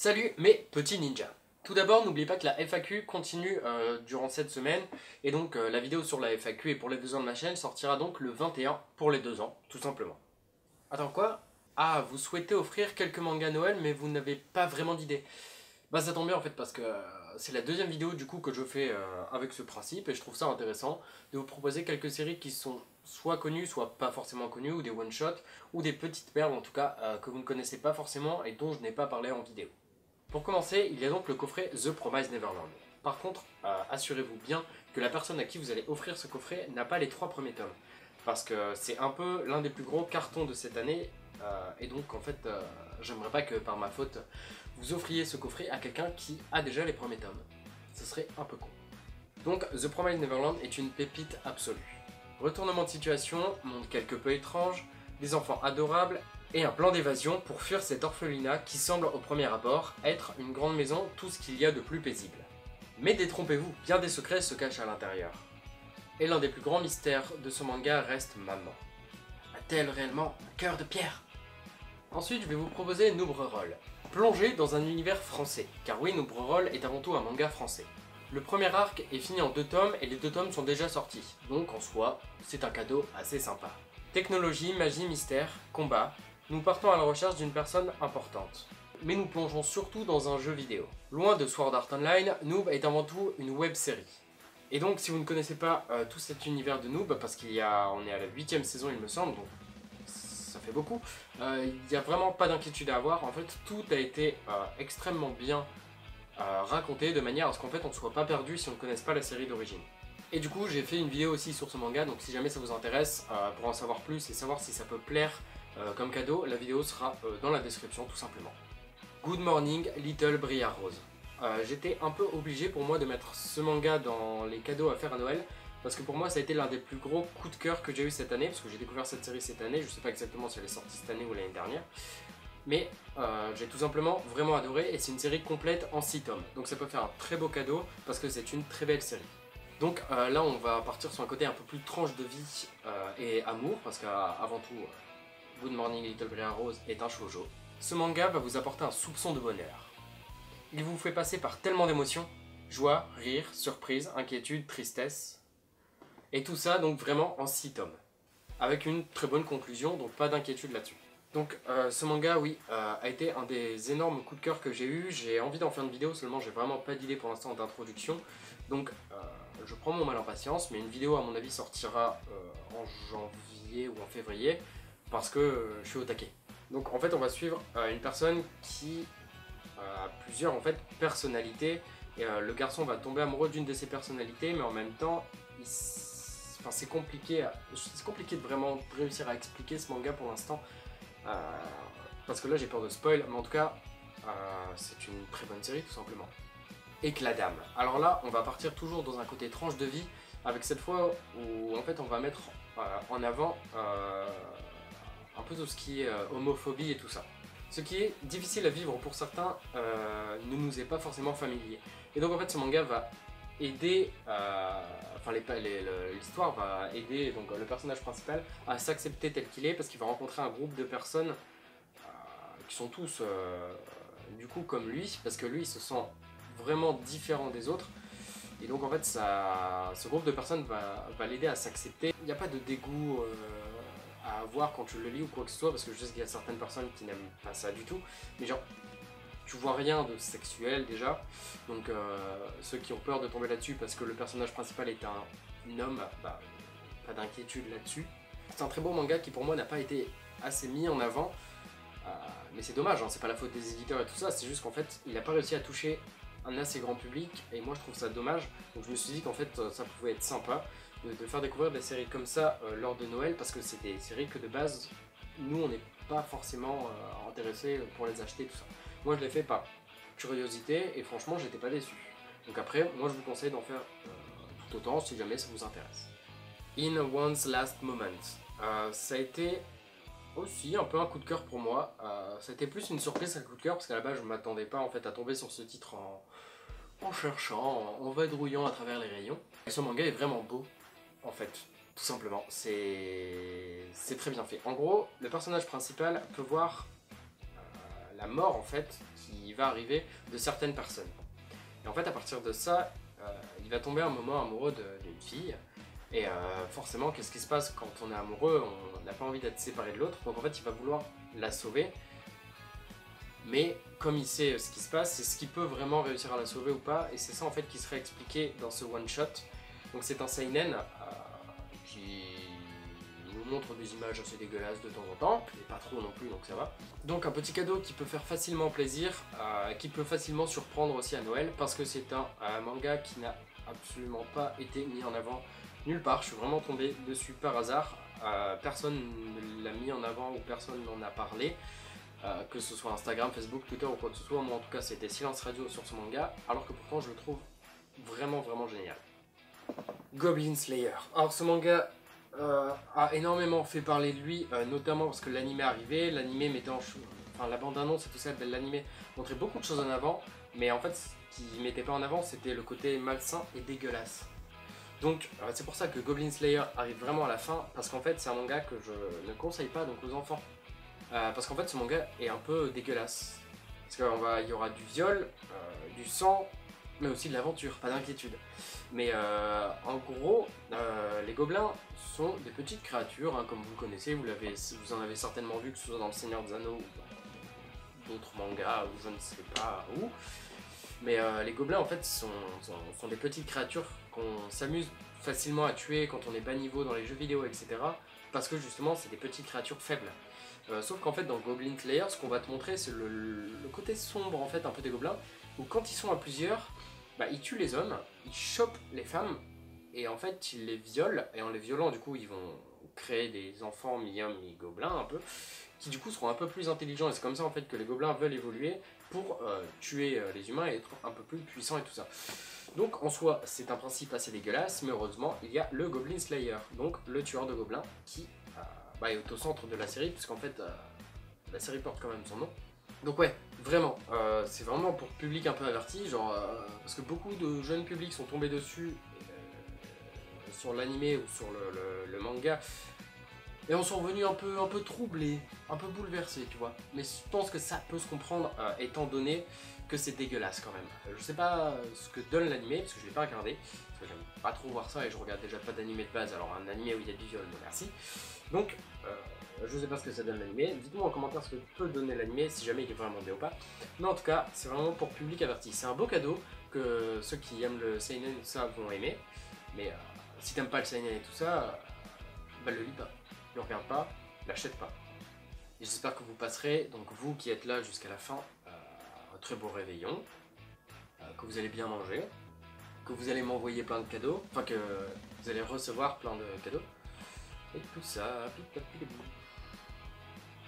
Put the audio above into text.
Salut mes petits ninjas. Tout d'abord, n'oubliez pas que la FAQ continue durant cette semaine, et donc la vidéo sur la FAQ et pour les 2 ans de ma chaîne sortira donc le 21 pour les 2 ans, tout simplement. Attends quoi? Ah, vous souhaitez offrir quelques mangas Noël, mais vous n'avez pas vraiment d'idée. Bah ça tombe bien en fait, parce que c'est la 2e vidéo du coup que je fais avec ce principe, et je trouve ça intéressant de vous proposer quelques séries qui sont soit connues, soit pas forcément connues, ou des one-shots, ou des petites perles en tout cas, que vous ne connaissez pas forcément et dont je n'ai pas parlé en vidéo. Pour commencer, il y a donc le coffret The Promised Neverland. Par contre, assurez-vous bien que la personne à qui vous allez offrir ce coffret n'a pas les 3 premiers tomes. Parce que c'est un peu l'un des plus gros cartons de cette année, et donc en fait, j'aimerais pas que par ma faute, vous offriez ce coffret à quelqu'un qui a déjà les premiers tomes. Ce serait un peu con. Donc The Promised Neverland est une pépite absolue. Retournement de situation, monde quelque peu étrange, des enfants adorables, et un plan d'évasion pour fuir cet orphelinat qui semble au premier abord être une grande maison, tout ce qu'il y a de plus paisible. Mais détrompez-vous, bien des secrets se cachent à l'intérieur. Et l'un des plus grands mystères de ce manga reste maman. A-t-elle réellement un cœur de pierre? Ensuite, je vais vous proposer Noobre Roll. Plongez dans un univers français, car oui, Noobre Roll est avant tout un manga français. Le premier arc est fini en 2 tomes et les 2 tomes sont déjà sortis, donc en soi, c'est un cadeau assez sympa. Technologie, magie, mystère, combat, nous partons à la recherche d'une personne importante. Mais nous plongeons surtout dans un jeu vidéo. Loin de Sword Art Online, Noob est avant tout une web série. Et donc si vous ne connaissez pas tout cet univers de Noob, parce on est à la 8ème saison il me semble, donc ça fait beaucoup, il n'y a vraiment pas d'inquiétude à avoir. En fait tout a été extrêmement bien raconté de manière à ce qu'en fait on ne soit pas perdu si on ne connaisse pas la série d'origine. Et du coup j'ai fait une vidéo aussi sur ce manga, donc si jamais ça vous intéresse, pour en savoir plus et savoir si ça peut plaire comme cadeau, la vidéo sera dans la description tout simplement. Good Morning Little Briar Rose. J'étais un peu obligé pour moi de mettre ce manga dans les cadeaux à faire à Noël, parce que pour moi ça a été l'un des plus gros coups de cœur que j'ai eu cette année, parce que j'ai découvert cette série cette année, je sais pas exactement si elle est sortie cette année ou l'année dernière, mais j'ai tout simplement vraiment adoré, et c'est une série complète en 6 tomes, donc ça peut faire un très beau cadeau, parce que c'est une très belle série. Donc là on va partir sur un côté un peu plus tranche de vie et amour, parce qu'avant tout, Good Morning Little Briar Rose est un shoujo. Ce manga va vous apporter un soupçon de bonheur. Il vous fait passer par tellement d'émotions, joie, rire, surprise, inquiétude, tristesse, et tout ça donc vraiment en 6 tomes. Avec une très bonne conclusion, donc pas d'inquiétude là-dessus. Donc ce manga, oui, a été un des énormes coups de cœur que j'ai eu. J'ai envie d'en faire une vidéo, seulement j'ai vraiment pas d'idée pour l'instant d'introduction. Donc je prends mon mal en patience, mais une vidéo à mon avis sortira en janvier ou en février, parce que je suis au taquet. Donc en fait on va suivre une personne qui a plusieurs en fait, personnalités, et le garçon va tomber amoureux d'une de ses personnalités, mais en même temps, c'est compliqué de vraiment réussir à expliquer ce manga pour l'instant. Parce que là j'ai peur de spoil, mais en tout cas c'est une très bonne série tout simplement. Éclat-d'âme. Alors là on va partir toujours dans un côté tranche de vie, avec cette fois où en fait on va mettre en avant un peu tout ce qui est homophobie et tout ça. Ce qui est difficile à vivre pour certains ne nous est pas forcément familier. Et donc en fait ce manga va aider, l'histoire va aider donc, le personnage principal à s'accepter tel qu'il est, parce qu'il va rencontrer un groupe de personnes qui sont tous du coup comme lui, parce que lui il se sent vraiment différent des autres. Et donc en fait ce groupe de personnes va l'aider à s'accepter. Il n'y a pas de dégoût à avoir quand tu le lis ou quoi que ce soit, parce que je sais qu'il y a certaines personnes qui n'aiment pas ça du tout, mais genre tu vois rien de sexuel déjà, donc ceux qui ont peur de tomber là-dessus parce que le personnage principal est un homme, bah, pas d'inquiétude là-dessus. C'est un très beau manga qui pour moi n'a pas été assez mis en avant, mais c'est dommage, hein, c'est pas la faute des éditeurs et tout ça, c'est juste qu'en fait il n'a pas réussi à toucher un assez grand public, et moi je trouve ça dommage, donc je me suis dit qu'en fait ça pouvait être sympa de faire découvrir des séries comme ça lors de Noël, parce que c'est des séries que de base nous on n'est pas forcément intéressés pour les acheter tout ça. Moi je l'ai fait par curiosité et franchement j'étais pas déçu. Donc après moi je vous conseille d'en faire tout autant si jamais ça vous intéresse. In One's Last Moment. Ça a été aussi un peu un coup de cœur pour moi. Ça a été plus une surprise qu'un coup de cœur, parce qu'à la base je m'attendais pas en fait à tomber sur ce titre en cherchant, en vadrouillant à travers les rayons. Et ce manga est vraiment beau en fait. Tout simplement, c'est très bien fait. En gros, le personnage principal peut voir la mort en fait qui va arriver de certaines personnes. Et en fait à partir de ça, il va tomber un moment amoureux d'une fille. Et forcément, qu'est-ce qui se passe quand on est amoureux? On n'a pas envie d'être séparé de l'autre, donc en fait il va vouloir la sauver. Mais comme il sait ce qui se passe, c'est ce qu'il peut vraiment réussir à la sauver ou pas, et c'est ça en fait qui serait expliqué dans ce one shot. Donc c'est un seinen qui nous montre des images assez dégueulasses de temps en temps, et pas trop non plus, donc ça va. Donc un petit cadeau qui peut faire facilement plaisir, qui peut facilement surprendre aussi à Noël, parce que c'est un manga qui n'a absolument pas été mis en avant nulle part. Je suis vraiment tombé dessus par hasard, personne ne l'a mis en avant ou personne n'en a parlé. Que ce soit Instagram, Facebook, Twitter ou quoi que ce soit, moi en tout cas c'était silence radio sur ce manga, alors que pourtant je le trouve vraiment génial. Goblin Slayer. Alors ce manga a énormément fait parler de lui, notamment parce que l'anime est arrivé, l'anime mettait enfin la bande-annonce et tout ça, l'anime montrait beaucoup de choses en avant, mais en fait ce qui mettait pas en avant c'était le côté malsain et dégueulasse. Donc c'est pour ça que Goblin Slayer arrive vraiment à la fin, parce qu'en fait c'est un manga que je ne conseille pas donc aux enfants. Parce qu'en fait ce manga est un peu dégueulasse. Parce qu'il y aura du viol, du sang, mais aussi de l'aventure, pas d'inquiétude. Mais en gros, les gobelins sont des petites créatures, hein, comme vous le connaissez, vous en avez certainement vu, que ce soit dans le Seigneur des Anneaux ou dans d'autres mangas, ou je ne sais pas où. Mais les gobelins en fait sont des petites créatures qu'on s'amuse facilement à tuer quand on est bas niveau dans les jeux vidéo, etc. Parce que justement c'est des petites créatures faibles. Sauf qu'en fait dans Goblin Slayer, ce qu'on va te montrer c'est le côté sombre en fait un peu des gobelins, où quand ils sont à plusieurs, bah, ils tuent les hommes, ils chopent les femmes, et en fait ils les violent, et en les violant du coup ils vont créer des enfants mi-hommes mi-gobelins un peu, qui du coup seront un peu plus intelligents, et c'est comme ça en fait que les gobelins veulent évoluer pour tuer les humains et être un peu plus puissants et tout ça. Donc en soi c'est un principe assez dégueulasse, mais heureusement il y a le Goblin Slayer, donc le tueur de gobelins, qui est au centre de la série, puisqu'en fait la série porte quand même son nom. Donc ouais, vraiment, c'est vraiment pour public un peu averti, genre, parce que beaucoup de jeunes publics sont tombés dessus sur l'animé ou sur le manga, et en sont revenus un peu troublés, un peu bouleversés, tu vois. Mais je pense que ça peut se comprendre, étant donné que c'est dégueulasse quand même. Je sais pas ce que donne l'animé, parce que je l'ai pas regardé, parce que j'aime pas trop voir ça, et je regarde déjà pas d'animé de base, alors un animé où il y a du viol, non merci. Donc, je sais pas ce que ça donne l'animé, dites-moi en commentaire ce que peut donner l'animé, si jamais il est vraiment bien ou pas. Mais en tout cas, c'est vraiment pour public averti. C'est un beau cadeau que ceux qui aiment le seinen et tout ça vont aimer. Mais si t'aimes pas le seinen et tout ça, bah le lis pas, le regarde pas, l'achète pas. Et j'espère que vous passerez, donc vous qui êtes là jusqu'à la fin, un très beau réveillon, que vous allez bien manger, que vous allez m'envoyer plein de cadeaux, enfin que vous allez recevoir plein de cadeaux. Et tout ça, pip, pip, pip, pip.